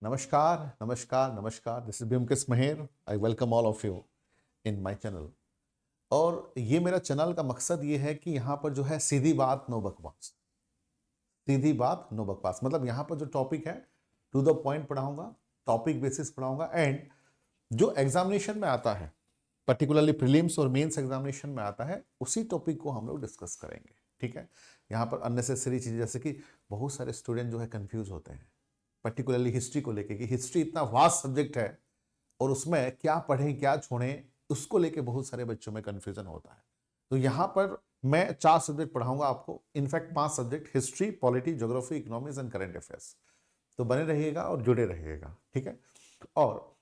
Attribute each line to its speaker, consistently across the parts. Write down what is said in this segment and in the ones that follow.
Speaker 1: नमस्कार, नमस्कार, नमस्कार। This is Byomkesh Mehar. I welcome all of you in my channel. और ये मेरा चैनल का मकसद ये है कि यहाँ पर जो है सीधी बात नो बकवास, सीधी बात नो बकवास। मतलब यहाँ पर जो टॉपिक है टू द पॉइंट पढ़ाऊंगा, टॉपिक बेसिस पढ़ाऊंगा। एंड जो एग्जामिनेशन में आता है, पर्टिकुलरली प्रीलिम्स और मेंस एग्जामिनेशन में आता है, उसी टॉपिक को हम लोग डिस्कस करेंगे। ठीक है। यहाँ पर अननेसेसरी चीज़, जैसे कि बहुत सारे स्टूडेंट जो है कंफ्यूज होते हैं पर्टिकुलरली हिस्ट्री को लेके कि हिस्ट्री इतना वास्ट सब्जेक्ट है और उसमें क्या पढ़ें क्या छोड़ें, उसको लेके बहुत सारे बच्चों में कंफ्यूजन होता है। तो यहाँ पर मैं 4 सब्जेक्ट पढ़ाऊंगा आपको, in fact 5 subject, history, polity, geography, economics and current affairs. तो बने रहिएगा और जुड़े रहिएगा। ठीक है। और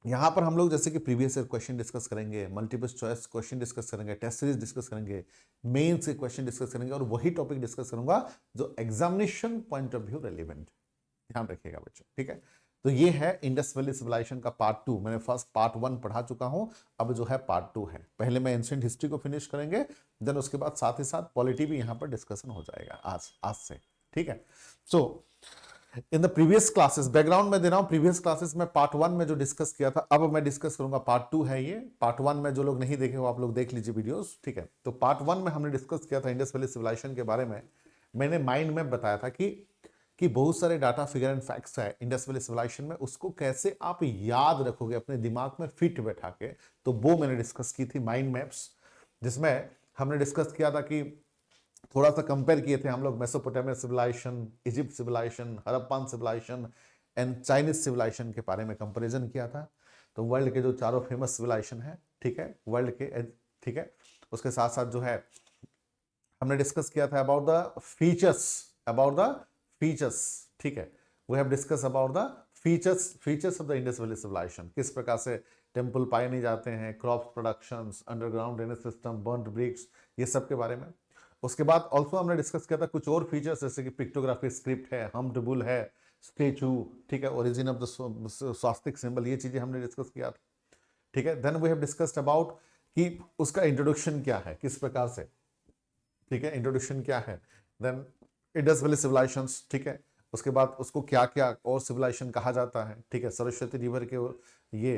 Speaker 1: यहाँ पर हम लोग जैसे कि प्रीवियस ईयर क्वेश्चन डिस्कस करेंगे, मल्टीपल चॉइस क्वेश्चन डिस्कस करेंगे, टेस्ट सीरीज डिस्कस करेंगे, मेंस के क्वेश्चन डिस्कस करेंगे, और वही टॉपिक डिस्कस करूंगा जो examination point of view relevant. ध्यान रखिएगा बच्चों। ठीक है। तो ये है इंडस वैली सिविलाइजेशन का पार्ट 2। मैंने फर्स्ट पार्ट 1 पढ़ा चुका हूं, अब जो है पार्ट 2 है। पहले मैं एंशिएंट हिस्ट्री को फिनिश करेंगे, देन उसके बाद साथ ही साथ पॉलिटी भी यहां पर डिस्कशन हो जाएगा आज से। ठीक है। So in the previous classes, background में दे रहा हूं, प्रीवियस क्लासेस में पार्ट 1 में जो डिस्कस किया था, अब मैं डिस्कस करूंगा पार्ट 2 है ये। पार्ट 1 में जो लोग नहीं देखे हो आप लोग देख लीजिए वीडियोस। ठीक है। तो पार्ट 1 में हमने डिस्कस किया था इंडस वैली सिविलाइजेशन के बारे में। मैंने माइंड में बताया था कि बहुत सारे डाटा, फिगर एंड फैक्ट्स है इंडस वैली सिविलाइजेशन में, उसको कैसे आप याद रखोगे अपने दिमाग में फिट बैठा के। तो वो मैंने डिस्कस की थी माइंड मैप्स, जिसमें हमने डिस्कस किया था कि थोड़ा सा कंपेयर किए थे हम लोग Mesopotamia civilization, Egypt civilization, Harappan civilization and Chinese civilization के बारे में कंपेरिजन किया था। तो वर्ल्ड के जो चारों फेमस सिविलाइजेशन है, ठीक है, वर्ल्ड के, ठीक है, उसके साथ साथ जो है हमने डिस्कस किया था अबाउट द फीचर्स, ठीक है। We have discuss about the features of the Indus valley civilization, किस प्रकार से टेम्पल पाए नहीं जाते हैं, crop productions, underground drainage system, burnt bricks, ये सब के बारे में। उसके बाद ऑल्सो हमने डिस्कस किया था कुछ और फीचर्स, जैसे कि पिक्टोग्राफी स्क्रिप्ट है, हम्ड बुल है, स्टेचू, ठीक है, origin of the swastika symbol, ये चीजें हमने डिस्कस किया था। ठीक है। Then we have discussed about कि उसका इंट्रोडक्शन क्या है, किस प्रकार से, ठीक है, इंट्रोडक्शन क्या है। देन इंडस वैली सिविलाइजेशंस, ठीक है, उसके बाद उसको क्या क्या और सिविलाइजेशन कहा जाता है, ठीक है, सरस्वती रिवर के ये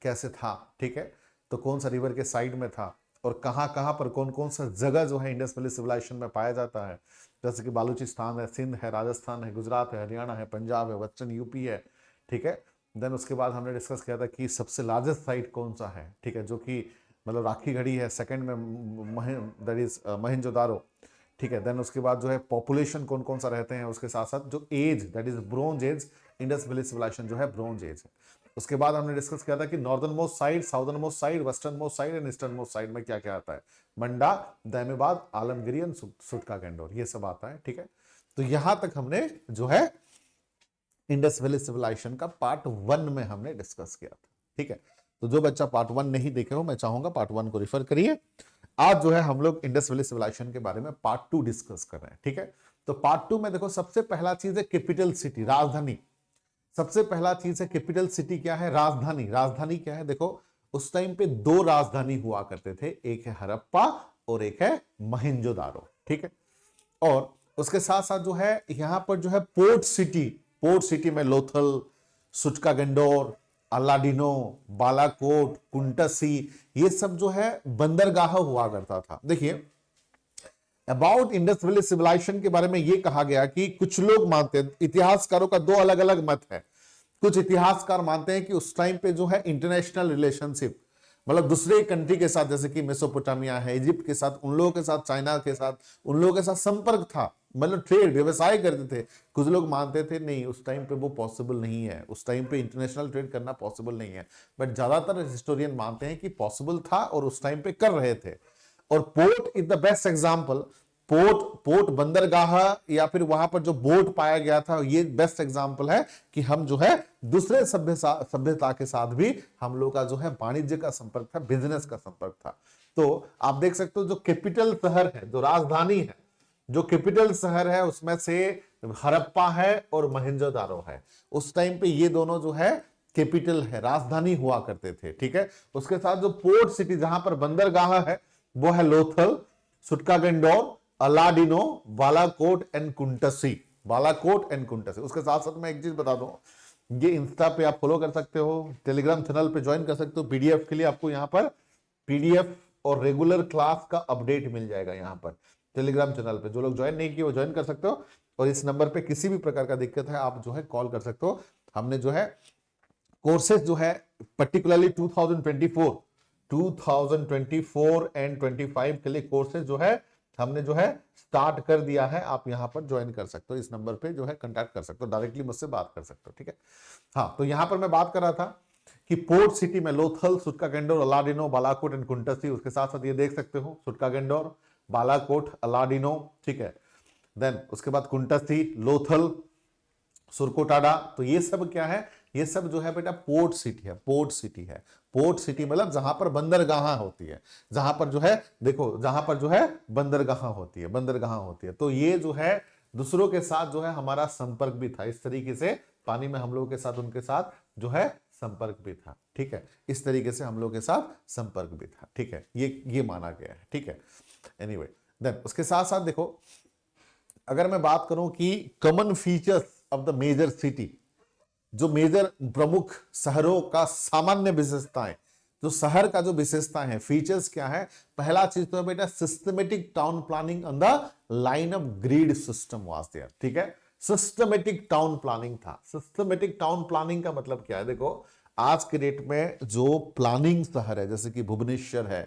Speaker 1: कैसे था, ठीक है, तो कौन सा रिवर के साइड में था, और कहाँ कहाँ पर कौन कौन सा जगह जो है इंडस वैली सिविलाइजेशन में पाया जाता है, जैसे कि बालूचिस्तान है, सिंध है, राजस्थान है, गुजरात है, हरियाणा है, पंजाब है, वेस्टर्न यूपी है, ठीक है। देन उसके बाद हमने डिस्कस किया था कि सबसे लार्जेस्ट साइट कौन सा है, ठीक है, जो कि मतलब राखी घड़ी है, सेकंड में दैट इज मोहनजोदारो, ठीक है। देन उसके बाद जो है पॉपुलेशन कौन कौन सा रहते हैं, उसके साथ साथ जो age, that is bronze age, Indus valley civilization जो है ब्रोंज एज है। उसके बाद हमने डिस्कस किया था कि northern most side, southern most side, western most side and eastern most side में क्या क्या आता है, मंडा, दैमेबाद, आलमगिरी एंड सुटका गंडोर, ये सब आता है। ठीक है। तो यहां तक हमने जो है इंडस वैली सिविलाइजेशन का पार्ट 1 में हमने डिस्कस किया था। ठीक है। तो जो बच्चा पार्ट 1 नहीं देखे हो, मैं चाहूंगा पार्ट 1 को रिफर करिए। आज जो है हम लोग इंडस वैली सिविलाइजेशन के बारे में पार्ट 2 डिस्कस कर रहे हैं। ठीक है। तो पार्ट 2 में देखो, सबसे पहला चीज है कैपिटल सिटी, राजधानी। सबसे पहला चीज है कैपिटल सिटी, क्या है, राजधानी। राजधानी क्या है, देखो उस टाइम पे 2 राजधानी हुआ करते थे, एक है हड़प्पा और एक है मोहनजोदारो। ठीक है। और उसके साथ साथ जो है यहां पर जो है पोर्ट सिटी में लोथल, सुटका गंडोर, अलाडिनो, बालाकोट, कुंटसी, ये सब जो है बंदरगाह हुआ करता था। देखिए अबाउट इंडस वैली सिविलाइजेशन के बारे में यह कहा गया कि कुछ लोग मानते हैं, इतिहासकारों का 2 अलग अलग मत है। कुछ इतिहासकार मानते हैं कि उस टाइम पे जो है इंटरनेशनल रिलेशनशिप, मतलब दूसरे कंट्री के साथ, जैसे कि मेसोपोटामिया है, इजिप्ट के साथ, उन लोगों के साथ, चाइना के साथ, उन लोगों के साथ संपर्क था, मतलब ट्रेड, व्यवसाय करते थे। कुछ लोग मानते थे नहीं, उस टाइम पे वो पॉसिबल नहीं है, उस टाइम पे इंटरनेशनल ट्रेड करना पॉसिबल नहीं है। बट ज्यादातर हिस्टोरियन मानते हैं कि पॉसिबल था और उस टाइम पे कर रहे थे। और port is the best example. Port बंदरगाह या फिर वहां पर जो बोट पाया गया था, ये बेस्ट एग्जांपल है कि हम जो है दूसरे सभ्यता के साथ भी हम लोग का जो है वाणिज्य का संपर्क था, बिजनेस का संपर्क था। तो आप देख सकते हो जो कैपिटल शहर है, जो राजधानी है, जो कैपिटल शहर है, उसमें से हड़प्पा है और मोहनजोदारो है। उस टाइम पे ये दोनों जो है कैपिटल है, राजधानी हुआ करते थे। ठीक है। उसके साथ जो पोर्ट सिटी, जहां पर बंदरगाह है, वो है लोथल, सुटकागंडोर, अलाडिनो, बालाकोट एंड कुंटसी। बालाकोट एंड कुंटसी। उसके साथ साथ मैं एक चीज बता दूं, ये इंस्टा पे आप फॉलो कर सकते हो, टेलीग्राम चैनल पे ज्वाइन कर सकते हो। पीडीएफ के लिए आपको यहाँ पर पीडीएफ और रेगुलर क्लास का अपडेट मिल जाएगा यहाँ पर टेलीग्राम चैनल पे। जो लोग ज्वाइन नहीं किए वो ज्वाइन कर सकते हो, और इस नंबर पे किसी भी प्रकार का दिक्कत है आप जो है कॉल कर सकते हो। हमने जो है कोर्सेज जो है पर्टिकुलरली 2024 एंड 25 के लिए कोर्सेज जो है हमने जो है स्टार्ट कर दिया है। आप यहां पर ज्वाइन कर सकते हो, इस नंबर पे जो है कांटेक्ट कर सकते हो, डायरेक्टली मुझसे बात कर सकते हो, ठीक है। हाँ, तो यहां पर मैं बात कर रहा था कि पोर्ट सिटी में लोथल, सुटका-गेंडोर, अलाडिनो, बालाकोट एंड कुंटसी, उसके साथ साथ ये देख सकते हो सुटका-गेंडोर, बालाकोट, अलाडिनो, ठीक है। देन उसके बाद कुंटसी, लोथल, सुरकोटाडा, तो ये सब क्या है, ये सब जो है बेटा पोर्ट सिटी है। पोर्ट सिटी है, पोर्ट सिटी मतलब जहां पर बंदरगाह होती है, जहां पर जो है देखो, जहां पर जो है बंदरगाह होती है, बंदरगाह होती है। तो ये जो है दूसरों के साथ जो है हमारा संपर्क भी था, इस तरीके से पानी में हम लोगों के साथ उनके साथ जो है संपर्क भी था, ठीक है। इस तरीके से हम लोग के साथ संपर्क भी था, ठीक है। ये माना गया है, ठीक है। एनीवे, देन उसके साथ साथ देखो, अगर मैं बात करूं कि common features of the major city, जो मेजर प्रमुख शहरों का सामान्य विशेषताएं, जो शहर का जो विशेषता है, फीचर्स क्या है। पहला चीज तो है बेटा systematic town planning on the line of grid system was there, ठीक है। सिस्टमेटिक टाउन प्लानिंग था। सिस्टमेटिक टाउन प्लानिंग का मतलब क्या है, देखो आज के डेट में जो प्लानिंग शहर है, जैसे कि भुवनेश्वर है,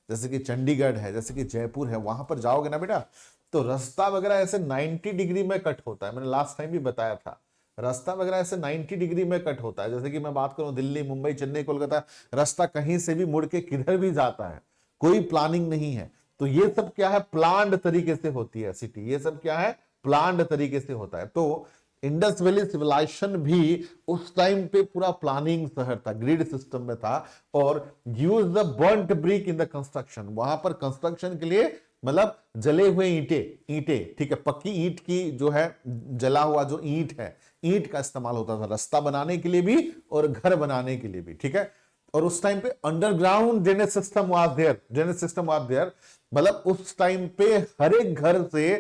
Speaker 1: जैसे कि चंडीगढ़ है, जैसे कि जयपुर है, वहां पर जाओगे ना बेटा तो रास्ता वगैरह ऐसे 90 डिग्री में कट होता है। मैंने लास्ट टाइम भी बताया था, रास्ता वगैरह ऐसे 90 डिग्री में कट होता है। जैसे कि मैं बात करूं दिल्ली, मुंबई, चेन्नई, कोलकाता, रास्ता कहीं से भी मुड़ के किधर भी जाता है, कोई प्लानिंग नहीं है। तो ये सब क्या है, प्लान्ड तरीके से होती है सिटी, ये सब क्या है, प्लान्ड तरीके से होता है। तो इंडस वैली सिविलाइजेशन भी उस टाइम पे पूरा प्लानिंग शहर था, ग्रिड सिस्टम में था, और use the burnt brick in the construction, वहां पर कंस्ट्रक्शन के लिए मतलब जले हुए ईंटे, ठीक है, पक्की ईंट की जो है, जला हुआ जो ईंट है, ईंट का इस्तेमाल होता था रास्ता बनाने के लिए भी और घर बनाने के लिए भी, ठीक है। और उस टाइम पे underground drainage system was there, मतलब उस टाइम पे हर एक घर से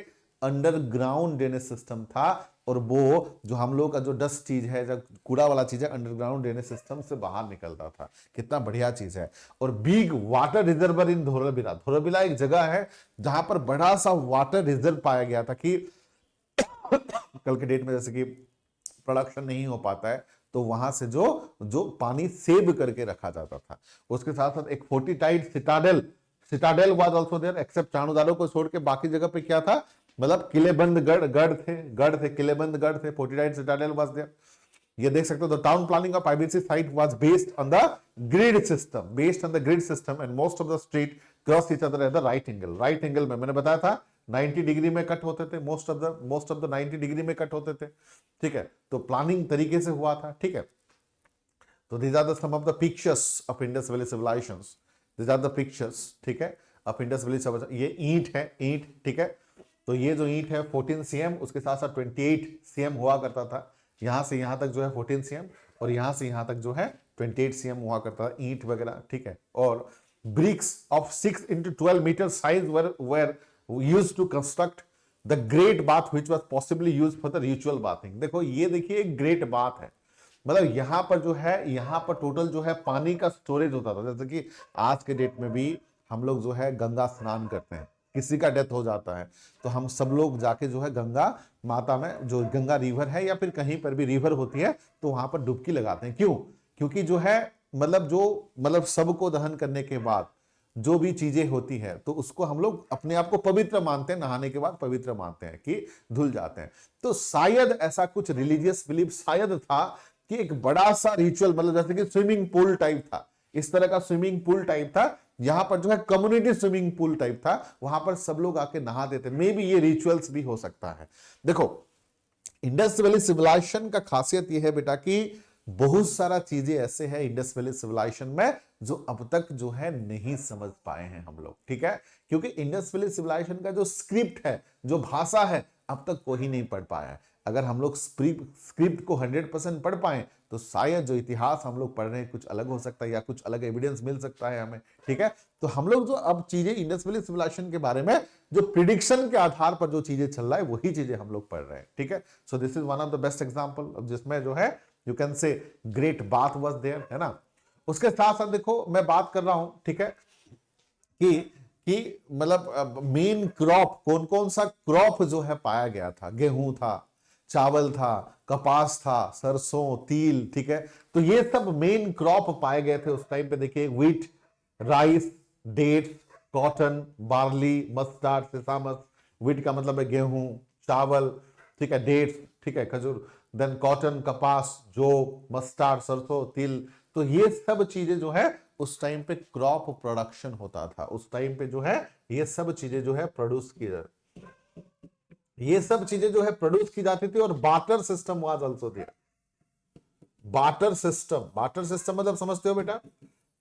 Speaker 1: अंडरग्राउंड ड्रेनेज सिस्टम था। और वो जो हम लोग का जो डस्ट चीज है, जो कूड़ा वाला चीज है, अंडरग्राउंड ड्रेनेज सिस्टम से बाहर निकलता था। कितना बढ़िया चीज है। और बिग वाटर रिजर्वर इन धोलाबिरा, धोलाबिरा एक जगह है जहां पर बड़ा सा वाटर रिजर्व पाया गया था कि कल के डेट में जैसे कि प्रोडक्शन नहीं हो पाता है तो वहां से जो जो पानी सेव करके रखा जाता था। उसके साथ साथ एक fortified citadel was also there, except Chanhudaro को छोड़ के बाकी जगह पे क्या था, मतलब किलेबंद गढ़ थे, किलेबंद गढ़ थे, फोर्टिटाइड सिटाडेल वाज देयर। ये देख सकते हो, the town planning of IBC site was based on the grid system, and most of the street cross each other at the right angle में मैंने बताया था 90 डिग्री में कट होते थे, मोस्ट ऑफ द 90 डिग्री में कट होते थे, ठीक है। तो प्लानिंग तरीके से हुआ था, ठीक है। तो these are the some of the pictures of Indus Valley civilizations, these are the pictures, ठीक है, of Indus Valley civilization। ये ईंट है, ईंट, ठीक है। तो ये जो ईंट है 14 cm, उसके साथ साथ 28 cm हुआ करता था। यहां से यहां तक जो है 14 cm, और यहां से यहां तक जो है 28 cm हुआ करता था, ईंट वगैरह, ठीक है। और bricks of 6 into 12 metre size were used to construct the great bath which was possibly used for the ritual bathing. देखो ये देखिए एक ग्रेट बाथ है, मतलब यहां पर जो है, यहां पर टोटल जो है पानी का स्टोरेज होता था। जैसे कि आज के डेट में भी हम लोग जो है गंगा स्नान करते हैं, किसी का डेथ हो जाता है तो हम सब लोग जाके जो है गंगा माता में, जो गंगा रिवर है या फिर कहीं पर भी रिवर होती है, तो वहां पर डुबकी लगाते हैं। क्यों? क्योंकि जो है मतलब सबको दहन करने के बाद जो भी चीजें होती है तो उसको हम लोग अपने आप को पवित्र मानते हैं, नहाने के बाद पवित्र मानते हैं कि धुल जाते हैं। तो शायद ऐसा कुछ रिलीजियस बिलीफ शायद था कि एक बड़ा सा रिचुअल, मतलब जैसे कि स्विमिंग पूल टाइप था, इस तरह का स्विमिंग पूल टाइप था, यहां पर जो है कम्युनिटी स्विमिंग पूल टाइप था, वहां पर सब लोग आके नहाते थे। मे बी ये रिचुअल्स भी हो सकता है। देखो इंडस वैली सिविलाइजेशन का खासियत यह है बेटा कि बहुत सारा चीजें ऐसे हैं इंडस वैली सिविलाइजेशन में जो अब तक जो है नहीं समझ पाए हैं हम लोग, ठीक है। क्योंकि इंडस वैली सिविलाइजेशन का जो स्क्रिप्ट है, जो भाषा है, अब तक कोई नहीं पढ़ पाया है। अगर हम लोग स्क्रिप्ट को 100% पढ़ पाए तो शायद जो इतिहास हम लोग पढ़ रहे हैं कुछ अलग हो सकता है, या कुछ अलग एविडेंस मिल सकता है हमें, ठीक है। तो हम लोग जो अब चीजें इंडस वैली सिविलाइजेशन के बारे में जो प्रिडिक्शन के आधार पर जो चीजें चल रहा है वही चीजें हम लोग पढ़ रहे हैं, ठीक है। So this is one of the best example जिसमें जो है you can say great bath was there, है ना। उसके साथ साथ देखो मैं बात कर रहा हूं, ठीक है, कि मतलब मेन क्रॉप कौन कौन सा क्रॉप जो है पाया गया था। गेहूं था, चावल था, कपास था, सरसों, तिल, ठीक है। तो ये सब मेन क्रॉप पाए गए थे उस टाइम पे। देखिए wheat, rice, dates, cotton, barley, mustard, sesamum. Wheat का मतलब है गेहूं, चावल, ठीक है, डेट्स, ठीक है, खजूर, देन कॉटन, कपास, जौ, मस्टर्ड, सरसों, तिल। तो ये सब चीजें जो है उस टाइम पे क्रॉप प्रोडक्शन होता था। उस टाइम पे जो है ये सब चीजें जो है प्रोड्यूस की ये सब चीजें जो है प्रोड्यूस की जाती थी। और barter system was also there. Barter system मतलब समझते हो बेटा?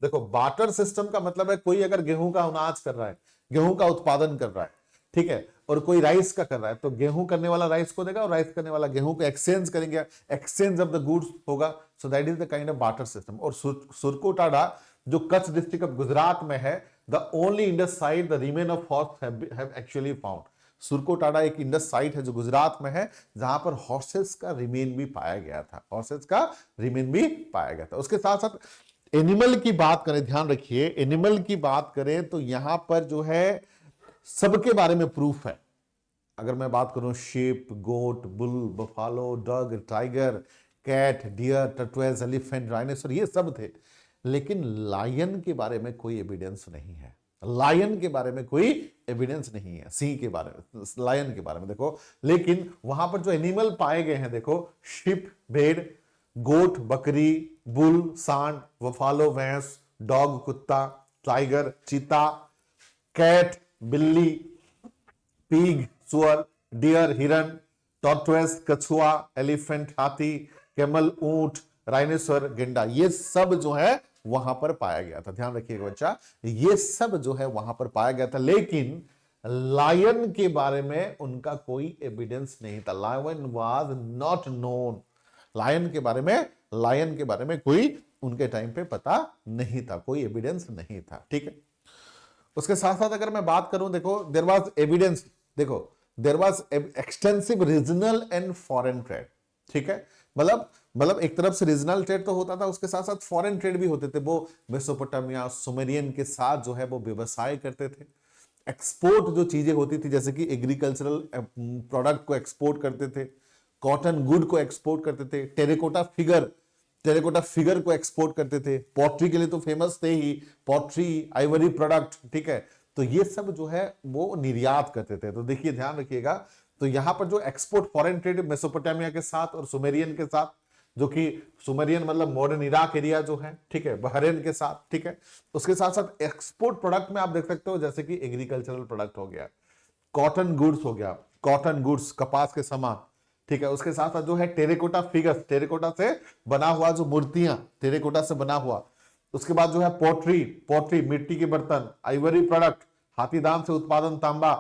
Speaker 1: देखो बार्टर सिस्टम का मतलब है कोई अगर गेहूं का अनाज कर रहा है, गेहूं का उत्पादन कर रहा है, ठीक है, और कोई राइस का कर रहा है, तो गेहूं करने वाला राइस को देगा और राइस करने वाला गेहूं को एक्सचेंज करेंगे, एक्सचेंज ऑफ द गुड्स होगा। So that is the kind of barter system. और सुरकोटाडा जो कच्छ डिस्ट्रिक्ट ऑफ गुजरात में है, the only Indus site the remain of horse have actually found. Surkotada एक इंडस साइट है जो गुजरात में है, जहां पर हॉर्सेस का रिमेन भी पाया गया था, हॉर्सेस का रिमेन भी पाया गया था। उसके साथ साथ एनिमल की बात करें, ध्यान रखिए, एनिमल की बात करें तो यहां पर जो है सबके बारे में प्रूफ है। अगर मैं बात करूं sheep, goat, bull, buffalo, dog, tiger, cat, deer, tortoise, elephant, dinosaur, ये सब थे। लेकिन लायन के बारे में कोई एविडेंस नहीं है। लायन के बारे में कोई एविडेंस नहीं है, सिंह के बारे में, लायन के बारे में देखो। लेकिन वहां पर जो एनिमल पाए गए हैं, देखो शिप, भेड़, गोट, बकरी, बुल, सांड, बफालो, भैंस, डॉग, कुत्ता, टाइगर, चीता, कैट, बिल्ली, पीग, सुअर, डियर, हिरन, टॉर्टोइस, कछुआ, एलिफेंट, हाथी, कैमल, ऊंट, राइनोसर, गेंडा, ये सब जो है वहां पर पाया गया था। ध्यान रखिएगा बच्चा, ये सब जो है वहां पर पाया गया था। लेकिन लायन के बारे में उनका कोई एविडेंस नहीं था। Lion was not known. Lion के बारे में कोई उनके टाइम पे पता नहीं था, कोई एविडेंस नहीं था, ठीक है। उसके साथ साथ अगर मैं बात करूं, देखो देयर वाज एविडेंस, देखो there was extensive regional and foreign trade, ठीक है। मतलब एक तरफ से रीजनल ट्रेड तो होता था, उसके साथ साथ फॉरेन ट्रेड भी होते थे। वो मेसोपोटामिया, सुमेरियन के साथ जो है वो व्यवसाय करते थे। एक्सपोर्ट जो चीजें होती थी, जैसे कि एग्रीकल्चरल प्रोडक्ट को एक्सपोर्ट करते थे, कॉटन गुड को एक्सपोर्ट करते थे, टेरेकोटा फिगर को एक्सपोर्ट करते थे। पॉटरी के लिए तो फेमस थे ही, पॉटरी, आइवरी प्रोडक्ट, ठीक है। तो ये सब जो है वो निर्यात करते थे। तो देखिए ध्यान रखिएगा, तो यहां पर जो एक्सपोर्ट फॉरेन ट्रेड मेसोपोटामिया के साथ और सुमेरियन के साथ, जो कि सुमेरियन मतलब मॉडर्न इराक एरिया जो है, ठीक है, बहरेन के साथ, ठीक है। उसके साथ साथ एक्सपोर्ट प्रोडक्ट में आप देख सकते हो जैसे कि एग्रीकल्चरल प्रोडक्ट हो गया, कॉटन गुड्स हो गया, कॉटन गुड्स, कपास के सामान, ठीक है। उसके साथ साथ जो है टेरेकोटा फिगर्स, टेरेकोटा से बना हुआ जो मूर्तियां, टेरेकोटा से बना हुआ। उसके बाद जो है पोट्री मिट्टी के बर्तन, आइवरी प्रोडक्ट, हाथीदांत से उत्पादन, तांबा,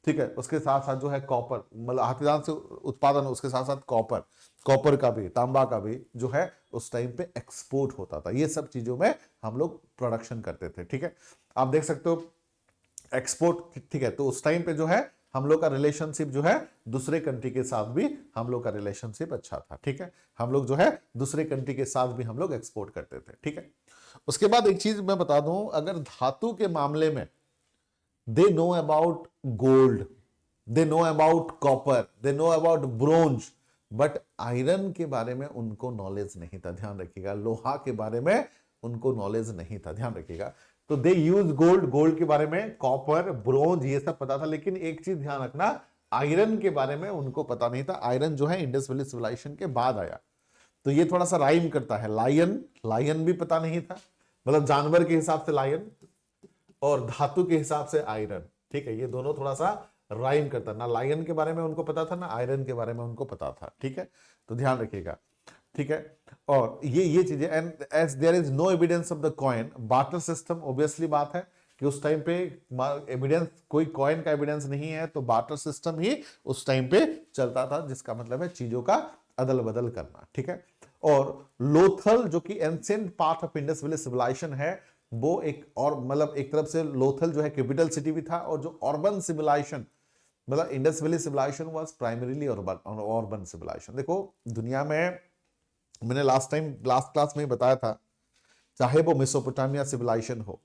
Speaker 1: ठीक है। उसके साथ साथ जो है कॉपर, मतलब हाथीदांत से उत्पादन, उसके साथ साथ कॉपर का भी, तांबा का भी जो है उस टाइम पे एक्सपोर्ट होता था। ये सब चीजों में हम लोग प्रोडक्शन करते थे, ठीक है। आप देख सकते हो एक्सपोर्ट, ठीक है। तो उस टाइम पे जो है हम लोग का रिलेशनशिप जो है दूसरे कंट्री के साथ भी हम लोग का रिलेशनशिप अच्छा था, ठीक है। हम लोग जो है दूसरे कंट्री के साथ भी हम लोग एक्सपोर्ट करते थे, ठीक है। उसके बाद एक चीज मैं बता दूं, अगर धातु के मामले में they know about gold, they know about copper, they know about bronze, but iron के बारे में उनको नॉलेज नहीं था। ध्यान रखिएगा, लोहा के बारे में उनको नॉलेज नहीं था, ध्यान रखिएगा। तो दे यूज गोल्ड के बारे में, कॉपर, ब्रोंज, ये सब पता था। लेकिन एक चीज ध्यान रखना, आयरन के बारे में उनको पता नहीं था। आयरन जो है इंडस वैली सिविलाइजेशन के बाद आया। तो ये थोड़ा सा राइम करता है, लायन भी पता नहीं था, मतलब जानवर के हिसाब से लायन और धातु के हिसाब से आयरन, ठीक है। ये दोनों थोड़ा सा राइम करता, ना लायन के बारे में उनको पता था, ना आयरन के बारे में उनको पता था, ठीक है। तो ध्यान रखिएगा, ठीक है। और ये चीजें, and as there is no evidence of the coin, barter system, obviously बात है कि उस टाइम पे एविडेंस, कोई कॉइन का एविडेंस नहीं है, तो बार्टर सिस्टम ही उस टाइम पे चलता था, जिसका मतलब है चीजों का अदल बदल करना, ठीक है। और लोथल जो कि ancient part of Indus valley civilization है, वो एक और मतलब एक तरफ से लोथल जो है कैपिटल सिटी भी था, और जो अर्बन सिविलाइजेशन, मतलब Indus valley civilization was primarily urban civilization. देखो दुनिया में मैंने लास्ट क्लास में ही बताया था, चाहे वो मेसोपोटामिया सिविलाइजेशन हो,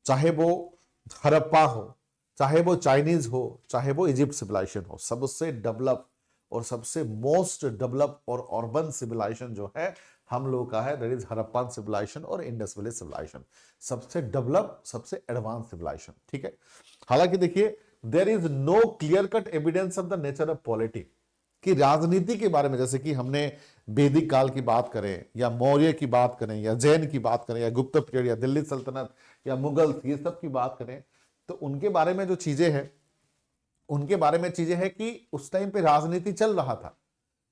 Speaker 1: चाहे वो हड़प्पा हो, चाहे वो चाइनीज हो, चाहे वो इजिप्ट सिविलाइजेशन हो, सबसे डेवलप और सबसे मोस्ट डेवलप और अर्बन सिविलाइजेशन जो है हम लोगों का है, दैट इज हड़प्पन सिविलाइजेशन और इंडस वैली सिविलाइजेशन, सबसे डेवलप, सबसे एडवांस सिविलाइजेशन। ठीक है, हालांकि देखिए there is no clear cut evidence of the nature of politics, कि राजनीति के बारे में, जैसे कि हमने वैदिक काल की बात करें या मौर्य की बात करें या जैन की बात करें या गुप्त पीरियड या दिल्ली सल्तनत या मुगल, ये सब की बात करें, तो उनके बारे में जो चीजें हैं, उनके बारे में चीजें हैं कि उस टाइम पे राजनीति चल रहा था,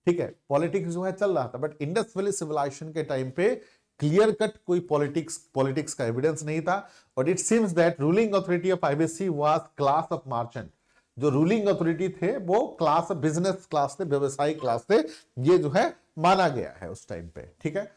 Speaker 1: ठीक है, पॉलिटिक्स जो है चल रहा था, बट इंडस वैली सिविलाइजेशन के टाइम पे क्लियर कट कोई पॉलिटिक्स का एविडेंस नहीं था। और it seems that ruling authority of IBC was class of merchant, जो रूलिंग अथॉरिटी थे वो क्लास ऑफ बिजनेस क्लास थे, व्यवसायिक क्लास थे, ये जो है माना गया है उस टाइम पे। ठीक है,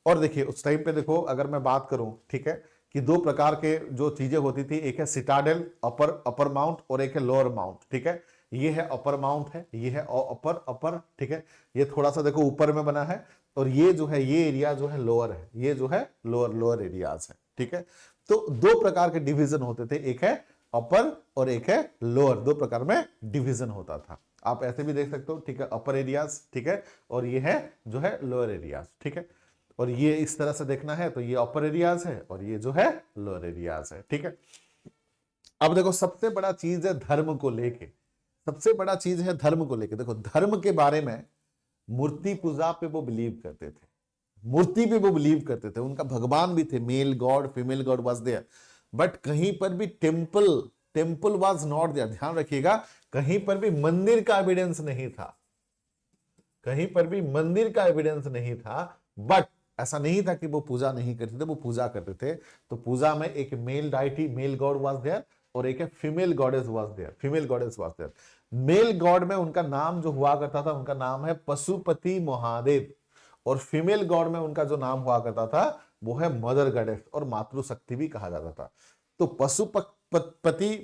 Speaker 1: और देखिए उस टाइम पे देखो, अगर मैं बात करूं, ठीक है, कि दो प्रकार के जो चीजें होती थी, एक है सिटाडेल अपर माउंट और एक है लोअर माउंट। ठीक है, ये है अपर माउंट है, ये है अपर, ठीक है, ये थोड़ा सा देखो ऊपर में बना है, और ये जो है ये एरिया जो है लोअर है, ये जो है लोअर एरियाज है। ठीक है, तो दो प्रकार के डिवीजन होते थे, एक है अपर और एक है लोअर, दो प्रकार में डिवीजन होता था। आप ऐसे भी देख सकते हो, ठीक है, अपर एरियाज, ठीक है, और ये है जो है लोअर एरियाज। ठीक है, और ये इस तरह से देखना है तो ये अपर एरियाज है और ये जो है लोअर एरियाज है। ठीक है, अब देखो सबसे बड़ा चीज है धर्म को लेके, सबसे बड़ा चीज है धर्म को लेके। देखो धर्म के बारे में, मूर्ति पूजा पे वो बिलीव करते थे, मूर्ति पे वो बिलीव करते थे, उनका भगवान भी थे, male god female god was there, but कहीं पर भी टेम्पल वाज नॉट देयर। ध्यान रखिएगा, कहीं पर भी मंदिर का एविडेंस नहीं था, कहीं पर भी मंदिर का एविडेंस नहीं था, बट ऐसा नहीं था कि वो पूजा नहीं करते थे, वो पूजा करते थे। तो पूजा में एक male deity, male god was there, और एक है female goddess was there, female goddess was there. Male god में उनका नाम जो हुआ करता था, उनका नाम है पशुपति महादेव, और फीमेल गॉड में उनका जो नाम हुआ करता था वो है मदर गॉडेस, और मातृशक्ति भी कहा जाता था। तो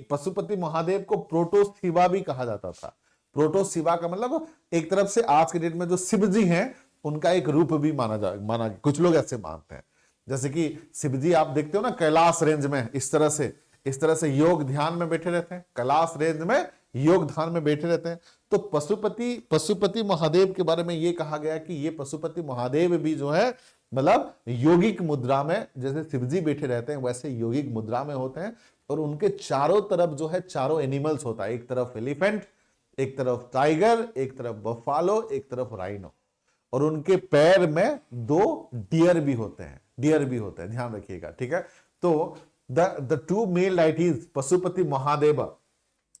Speaker 1: पशुपति महादेव को प्रोटोशिवा भी कहा जाता था। प्रोटोशिवा का मतलब एक तरफ से आज के डेट में जो शिव जी हैं उनका एक रूप भी माना, कुछ लोग ऐसे मानते हैं। जैसे कि शिव जी आप देखते हो ना कैलाश रेंज में इस तरह से योग ध्यान में बैठे रहते हैं, कैलाश रेंज में योग ध्यान में बैठे रहते हैं। तो पशुपति महादेव के बारे में ये कहा गया कि ये पशुपति महादेव भी जो है मतलब योगिक मुद्रा में, जैसे शिवजी बैठे रहते हैं वैसे योगिक मुद्रा में होते हैं, और उनके चारों तरफ जो है चारों एनिमल्स होता है, एक तरफ एलिफेंट, एक तरफ टाइगर, एक तरफ बफालो, एक तरफ राइनो, और उनके पैर में दो डियर भी होते हैं, ध्यान रखिएगा। ठीक है, तो the two male deities Pashupati Mahadev,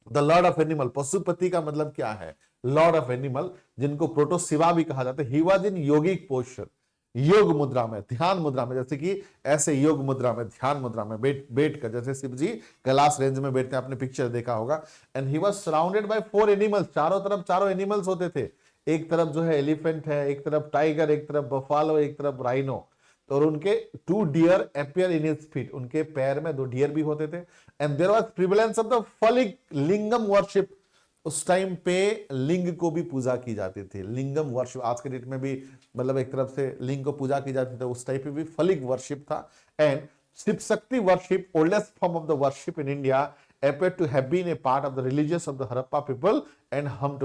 Speaker 1: the lord of animal, Pashupati का मतलब क्या है, लॉर्ड ऑफ एनिमल, जिनको प्रोटोशिवा भी कहा जाता है, he was in yogic posture, योग मुद्रा में, ध्यान मुद्रा में, जैसे कि ऐसे योग मुद्रा में, ध्यान मुद्रा में बैठ कर, जैसे शिव जी कैलाश रेंज में बैठते हैं, आपने पिक्चर देखा होगा। And he was surrounded by 4 animals, चारों तरफ चारों एनिमल्स होते थे, एक तरफ जो है एलिफेंट है, एक तरफ टाइगर, एक तरफ बफालो, एक तरफ राइनो, और उनके 2 deer appear in his feet, उनके पैर में 2 डियर भी होते थे। And there was prevalence of the phallic lingam worship, उस टाइम पे लिंग को भी पूजा की जाती थी, लिंगम वर्शिप, आज के डेट में भी मतलब एक तरफ से लिंग को पूजा की जाती थी, उस टाइम पे भी फलिक वर्शिप था। And Shiv Shakti worship, oldest form of the worship in India, appeared to have been a part of the religious of the Harappa people and humped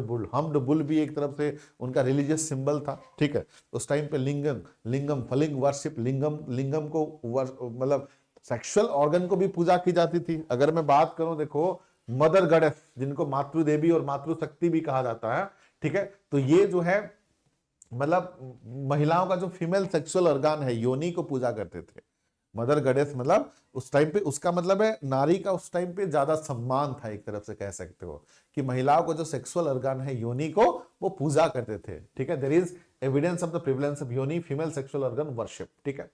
Speaker 1: bull भी एक तरफ से उनका रिलीजियस सिंबल था। ठीक है, उस टाइम पे लिंगम फलिंग वर्शिप, लिंगम को मतलब सेक्सुअल ऑर्गन को भी पूजा की जाती थी। अगर मैं बात करूं, देखो मदर गॉडेस, जिनको मातृ देवी और मातृ शक्ति भी कहा जाता है, ठीक है, तो ये जो है मतलब महिलाओं का जो फीमेल सेक्सुअल ऑर्गन है, योनि को पूजा करते थे। मदर गॉडेस मतलब उस टाइम पे उसका मतलब है नारी का उस टाइम पे ज्यादा सम्मान था, एक तरफ से कह सकते हो कि महिलाओं को जो सेक्सुअल ऑर्गन है योनि को, वो पूजा करते थे। ठीक है, there is evidence of the prevalence of yoni female sexual organ worship. ठीक है,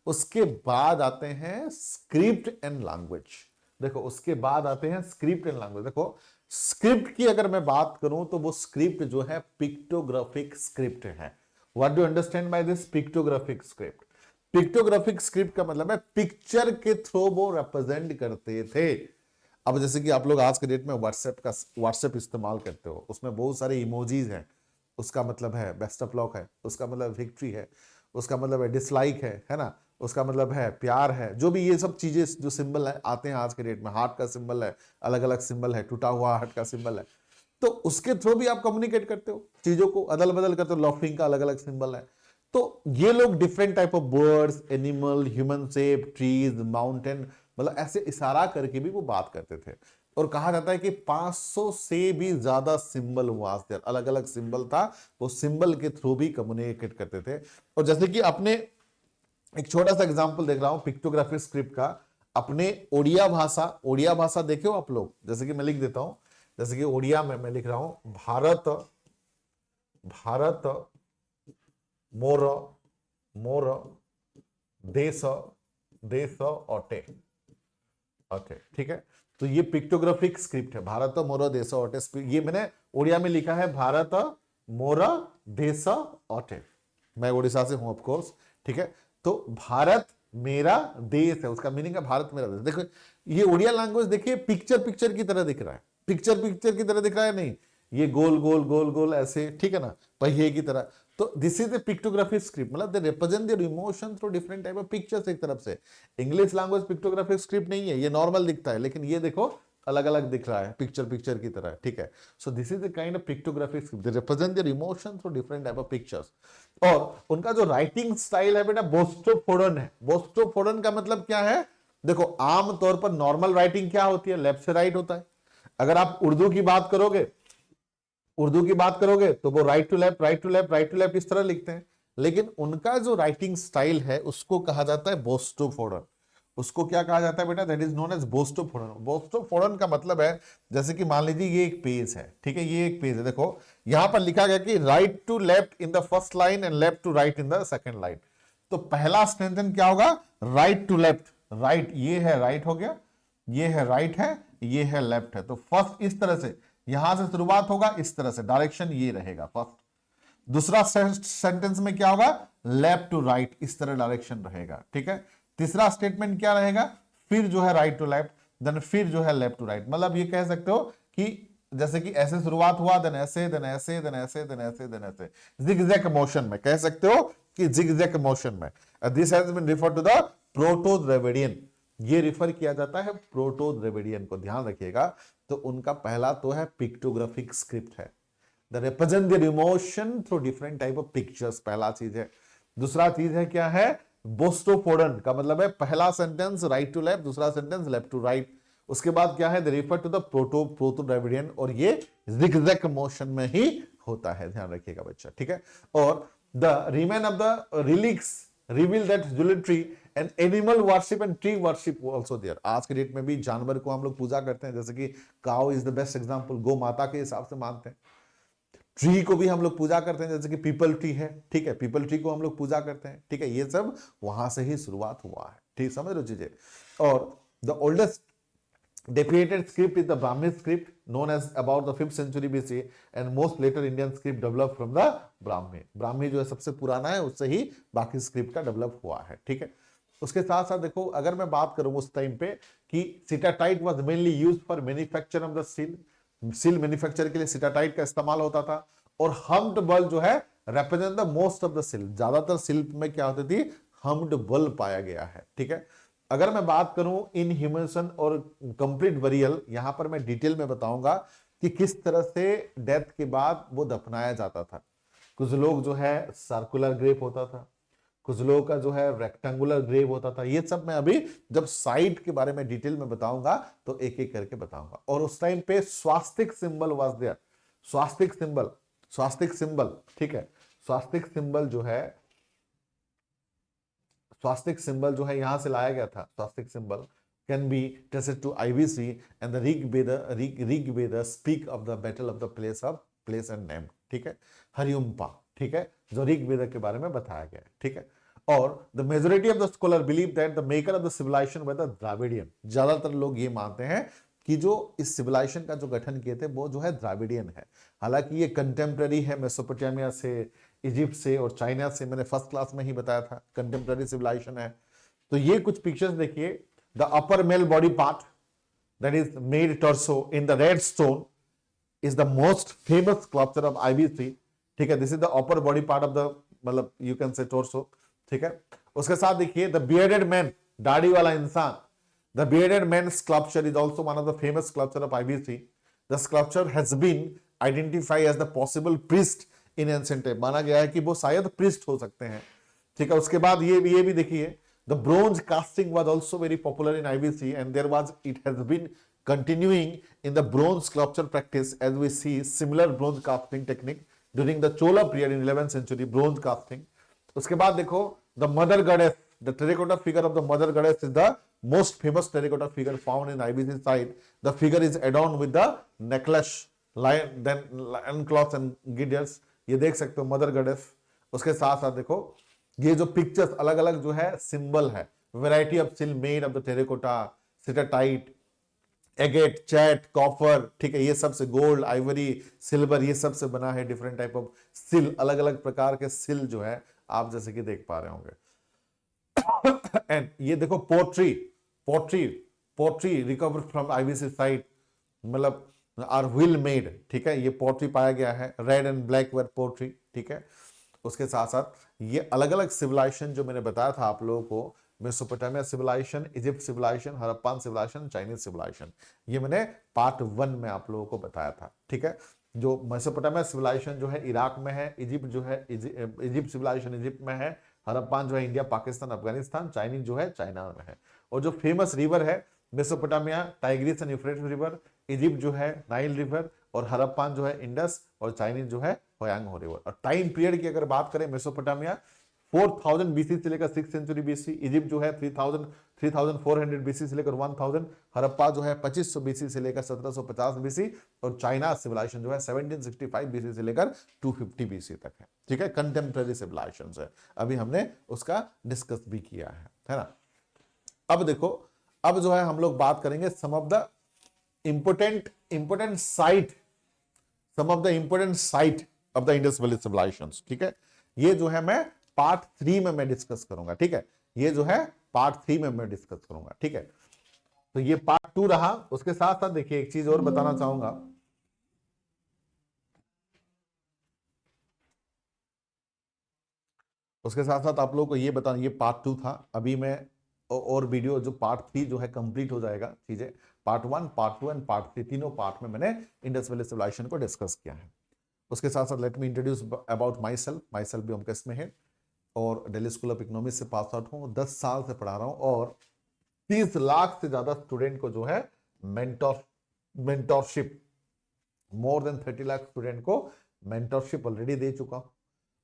Speaker 1: उसके बाद आते हैं स्क्रिप्ट एंड लैंग्वेज। देखो उसके बाद आते हैं स्क्रिप्ट एंड लैंग्वेज। देखो स्क्रिप्ट की अगर मैं बात करूं तो वो स्क्रिप्ट जो है पिक्टोग्राफिक स्क्रिप्ट है। What do understand by this pictographic script? Pictographic script का मतलब है पिक्चर के थ्रू वो रिप्रेजेंट करते थे। अब जैसे कि आप लोग आज के डेट में व्हाट्सएप इस्तेमाल करते हो, उसमें बहुत सारे इमोजीज हैं, उसका मतलब है बेस्ट ऑफ लक है, उसका मतलब विक्ट्री है, उसका मतलब है डिसलाइक है ना, उसका मतलब है प्यार है। जो भी ये सब चीजें जो सिंबल है आते हैं आज के डेट में, हार्ट का सिंबल है, अलग अलग सिंबल है, टूटा हुआ हार्ट का सिंबल है, तो उसके थ्रू भी आप कम्युनिकेट करते हो, चीजों को अदल बदल करते हो। लॉफ्टिंग का अलग अलग सिंबल है। तो ये लोग different type of birds, animal, human shape, trees, mountain, मतलब ऐसे इशारा करके भी वो बात करते थे। और कहा जाता है कि 500 से भी ज्यादा सिंबल हुआ, अलग अलग सिंबल था, वो सिंबल के थ्रू भी कम्युनिकेट करते थे। और जैसे कि अपने एक छोटा सा एग्जांपल देख रहा हूं पिक्टोग्राफिक स्क्रिप्ट का, अपने ओडिया भाषा देखे हो आप लोग? जैसे कि मैं लिख देता हूं, जैसे कि ओडिया में मैं लिख रहा हूं, भारत भारत मोर मोर देश देश अटे अटे, ठीक है। तो ये पिक्टोग्राफिक स्क्रिप्ट है, भारत मोर देश अटे। ये मैंने ओडिया में लिखा है, भारत मोर देश अटे। मैं उड़ीसा से हूं ऑफ कोर्स, ठीक है। तो भारत मेरा देश है, उसका मीनिंग है भारत मेरा देश। देखो ये ओडिया लैंग्वेज देखिए, पिक्चर की तरह दिख रहा है, पिक्चर की तरह दिख रहा है, नहीं ये गोल गोल गोल गोल ऐसे, ठीक है ना, पहिए की तरह। तो this is a pictographic script, मतलब they represent their emotion through different type of pictures. एक तरफ से इंग्लिश लैंग्वेज पिक्टोग्राफिक स्क्रिप्ट नहीं है, ये नॉर्मल दिखता है, लेकिन ये देखो अलग अलग दिख रहा है, पिक्चर की तरह, ठीक है। So this is the kind of pictographic script, they represent their emotion through different type of pictures. और उनका जो राइटिंग स्टाइल है बेटा बोस्टोफोडन है। बोस्टोफोडन का मतलब क्या है? देखो आमतौर पर नॉर्मल राइटिंग क्या होती है, लेफ्ट से राइट होता है। अगर आप उर्दू की बात करोगे तो वो right to left, right to left, right to left इस तरह लिखते हैं। लेकिन उनका जो राइटिंग स्टाइल है उसको कहा जाता है बोस्टोफोडन। उसको क्या कहा जाता है बेटा? That is known as boustrophedon. Boustrophedon का मतलब है, जैसे कि मान लीजिए ये एक पेज है, ठीक है, ये एक पेज है, देखो यहां पर लिखा गया कि right to left in the first line and left to right in the second line. तो पहला सेंटेंस क्या होगा? राइट टू लेफ्ट, राइट ये है राइट हो गया, ये है राइट है, ये है लेफ्ट है। तो फर्स्ट इस तरह से यहां से शुरुआत होगा, इस तरह से डायरेक्शन ये रहेगा फर्स्ट। दूसरा सेंटेंस में क्या होगा? लेफ्ट टू राइट, इस तरह डायरेक्शन रहेगा, ठीक है। तीसरा स्टेटमेंट क्या रहेगा? फिर जो है राइट टू लेफ्ट, देन फिर जो है लेफ्ट टू राइट। मतलब ये कह सकते हो कि जैसे कि ऐसे शुरुआत हुआ, देन ऐसे, देन ऐसे, देन ऐसे, देन ऐसे, देन ऐसे, जिगजैग मोशन में कह सकते हो कि जिगजैग मोशन में। This has been referred to the proto Dravidian, ये रिफर किया जाता है प्रोटो द्रविडियन को, ध्यान रखिएगा। तो उनका पहला तो है पिक्टोग्राफिक स्क्रिप्ट है, the represent their emotion through different type of pictures, पहला चीज है। दूसरा चीज है क्या है? बोस्टोफोडन का मतलब है पहला सेंटेंस राइट टू लेफ्ट, दूसरा सेंटेंस लेफ्ट टू राइट। उसके बाद क्या है? They refer to the proto Dravidian, और ये जिगजैग मोशन में ही होता है, ध्यान रखिएगा बच्चा, ठीक है। और the remain of the relics reveal that jewellery and animal worship and tree worship also there. आज के डेट में भी जानवर को हम लोग पूजा करते हैं, जैसे कि cow is the best example, गौ माता के हिसाब से मानते हैं। ट्री को भी हम लोग पूजा करते हैं, जैसे कि पीपल ट्री है, ठीक है, पीपल ट्री को हम लोग पूजा करते हैं, ठीक है। ये सब वहां से ही शुरुआत हुआ है, ठीक, समझ रहे हो चीजें। और the oldest deprecated script is the Brahmi script, known as about the 5th century BC, and most later Indian script developed from the Brahmi। Brahmi जो है सबसे पुराना है, उससे ही बाकी स्क्रिप्ट का डेवलप हुआ है, ठीक है। उसके साथ साथ देखो, अगर मैं बात करूं उस टाइम पे कि steatite was mainly used for manufacture of the seal manufacture के लिए सिटाटाइट का इस्तेमाल होता था। और हम्ड बल जो है represent the most of the silk, ज्यादातर सिल्क में क्या होती थी? हम्ड बल पाया गया है, ठीक है। अगर मैं बात करूं इनह्यूमेशन और कंप्लीट बरियल, यहां पर मैं डिटेल में बताऊंगा कि किस तरह से डेथ के बाद वो दफनाया जाता था। कुछ लोग जो है सर्कुलर ग्रेव होता था, कुछ लोगों का जो है रेक्टेंगुलर ग्रेव होता था। ये सब मैं अभी जब साइट के बारे में डिटेल में बताऊंगा तो एक एक करके बताऊंगा। और उस टाइम पे swastika symbol was there, swastika symbol, ठीक है। स्वास्तिक सिंबल जो है यहां से लाया गया था। Swastika symbol can be traced to IBC and the Rigveda speak of the battle of the place and name, ठीक है, हरियुम्पा, ठीक है, जो ऋग्वेद के बारे में बताया गया है, ठीक है। और the majority of the scholar believe that the maker of the civilization were the Dravidian. ज्यादातर लोग ये मानते हैं कि जो इस सिविलाइजेशन का जो गठन किए थे वो जो है द्राविडियन है। हालांकि ये कंटेम्प्रेरी है मेसोपोटामिया से, इजिप्ट से और चाइना से, मैंने फर्स्ट क्लास में ही बताया था, कंटेम्प्रेरी सिविलाइजेशन है। तो ये कुछ पिक्चर्स देखिए। The upper male body part that is made torso in the red stone is the most famous sculpture of IBC, ठीक है, this is the upper body part of the, मतलब you can say torso, ठीक है। उसके साथ देखिए the bearded man, दाढ़ी वाला इंसान, the bearded man sculpture is also one of the famous sculpture of IBC. The sculpture has been identify as the possible priest in ancient time, माना गया है कि वो शायद प्रीस्ट हो सकते हैं, ठीक है। उसके बाद ये भी देखिए the bronze casting was also very popular in IBC and there was, it has been continuing in the bronze sculpture practice as we see similar bronze casting technique during the Chola period in 11th century, bronze casting. उसके बाद देखो the mother goddess, the terracotta figure of the mother goddess is the most famous terracotta figure found in IBC site. The figure is adorned with the necklace, lion, then lion cloth and girdles. ये देख सकते हो mother goddess. उसके साथ साथ देखो ये जो पिक्चर्स अलग अलग जो है सिंबल है, variety of seal made of the terracotta, steatite, agate, chert, copper, ठीक है, ये सब से गोल्ड, आइवरी, सिल्वर, ये सब से बना है डिफरेंट टाइप ऑफ सिल, अलग अलग प्रकार के सिल जो है आप जैसे कि देख पा रहे होंगे। एंड ये देखो pottery, pottery, pottery recover from IBC site, मतलब आर व्हील मेड, ठीक है, ये पोट्री पाया गया है, red and black ware pottery, ठीक है। उसके साथ साथ ये अलग अलग सिविलाइजेशन जो मैंने बताया था आप लोगों को, Mesopotamia civilization, Egypt civilization, Harappan civilization, Chinese civilization, ये मैंने पार्ट 1 में आप लोगों को बताया था, ठीक है। जो मेसोपोटामिया सिविलाइजेशन जो है इराक में है, इजिप्ट जो है इजिप्ट सिविलाइजेशन इजिप्ट में है, हड़प्पन जो है इंडिया, पाकिस्तान, अफगानिस्तान, चाइनीज जो है चाइना में है। और जो फेमस रिवर है Mesopotamia, Tigris and Euphrates river, Egypt जो है नाइल रिवर, और हड़प्पन जो है इंडस, और चाइनीज जो है होयांगहो रिवर। और टाइम पीरियड की अगर बात करें, मेसोपोटामिया 4000 बीसी से लेकर 6th सेंचुरी बीसी, इजिप्ट जो है 3400 बीसी से लेकर 1000, हड़प्पा जो है 2500 बीसी से लेकर 1750 बीसी, और चाइना सिविलाइजेशन जो है 1765 बीसी से लेकर 250 बीसी तक है, ठीक है। कंटेम्पररी सिविलाइजेशन है, अभी हमने उसका डिस्कस भी किया है ना। अब देखो, अब जो है हम लोग बात करेंगे some of the important site, some of the important site of the Indus valley civilizations, ठीक है। ये जो है मैं पार्ट 3 में मैं डिस्कस करूंगा, ठीक है। ये जो है पार्ट 3 में मैं डिस्कस करूंगा, ठीक है। तो ये पार्ट 2 रहा। उसके साथ साथ देखिए एक चीज और बताना चाहूंगा, उसके साथ साथ आप लोगों को ये बताना, ये पार्ट 2 था, अभी मैं और वीडियो जो पार्ट 3 जो है कंप्लीट हो जाएगा, चीजें पार्ट 1, पार्ट 2 एंड पार्ट 3 तीनों पार्ट में मैंने इंडस वैली सिविलाइजेशन को डिस्कस किया है। उसके साथ साथ let me introduce about my self भी ओमकेश में है, और दिल्ली स्कूल ऑफ इकोनॉमिक्स से पास आउट हूँ, 10 साल से पढ़ा रहा हूँ, और 30 लाख से ज्यादा स्टूडेंट को जो है mentorship, more than 30 lakh student को मेंटोरशिप ऑलरेडी दे चुका हूं।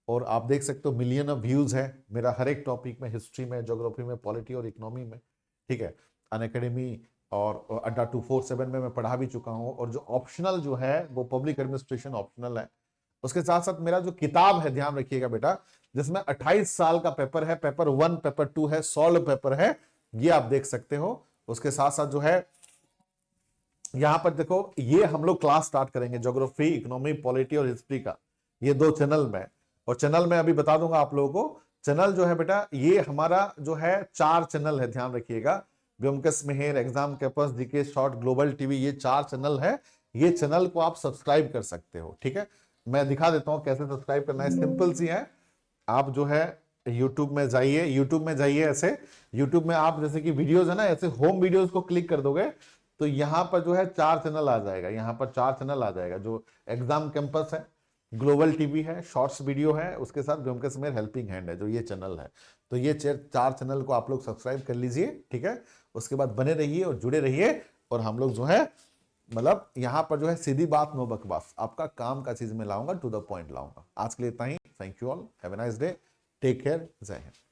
Speaker 1: और आप देख सकते हो मिलियन ऑफ व्यूज है मेरा हर एक टॉपिक में, हिस्ट्री में, ज्योग्राफी में, पॉलिटी और इकोनॉमी में, ठीक है। अनअकैडमी और अड्डा 247 में मैं पढ़ा भी चुका हूँ, और जो ऑप्शनल जो है वो पब्लिक एडमिनिस्ट्रेशन ऑप्शनल है। उसके साथ साथ मेरा जो किताब है, ध्यान रखिएगा बेटा, जिसमें 28 साल का पेपर है, पेपर 1, पेपर 2 है, सॉल्व पेपर है, ये आप देख सकते हो। उसके साथ साथ जो है यहां पर देखो, ये हम लोग क्लास स्टार्ट करेंगे ज्योग्राफी, इकोनॉमी, पॉलिटी और हिस्ट्री का, ये 2 चैनल में। और चैनल में अभी बता दूंगा आप लोगों को, चैनल जो है बेटा ये हमारा जो है 4 चैनल है, ध्यान रखिएगा, Vyomkesh Mehar, exam campus, GK short, global TV, ये 4 चैनल है। ये चैनल को आप सब्सक्राइब कर सकते हो, ठीक है। मैं दिखा देता हूं कैसे सब्सक्राइब करना है, सिंपल सी है। आप जो है यूट्यूब में जाइए, ऐसे यूट्यूब में आप जैसे कि वीडियोस है ना, ऐसे होम वीडियोस को क्लिक कर दोगे तो यहां पर जो है 4 चैनल आ जाएगा, यहां पर 4 चैनल आ जाएगा, जो एग्जाम कैंपस है, ग्लोबल टीवी है, शॉर्ट्स वीडियो है, उसके साथ व्योमकेश मेहर हेल्पिंग हैंड है, जो ये चैनल है। तो ये 4 चैनल को आप लोग सब्सक्राइब कर लीजिए, ठीक है। उसके बाद बने रहिए और जुड़े रहिए, और हम लोग जो है मतलब यहां पर जो है सीधी बात नो बकवास, आपका काम का चीज में लाऊंगा, टू द पॉइंट लाऊंगा। आज के लिए इतना ही, thank you all, have a nice day, take care, जय हिंद।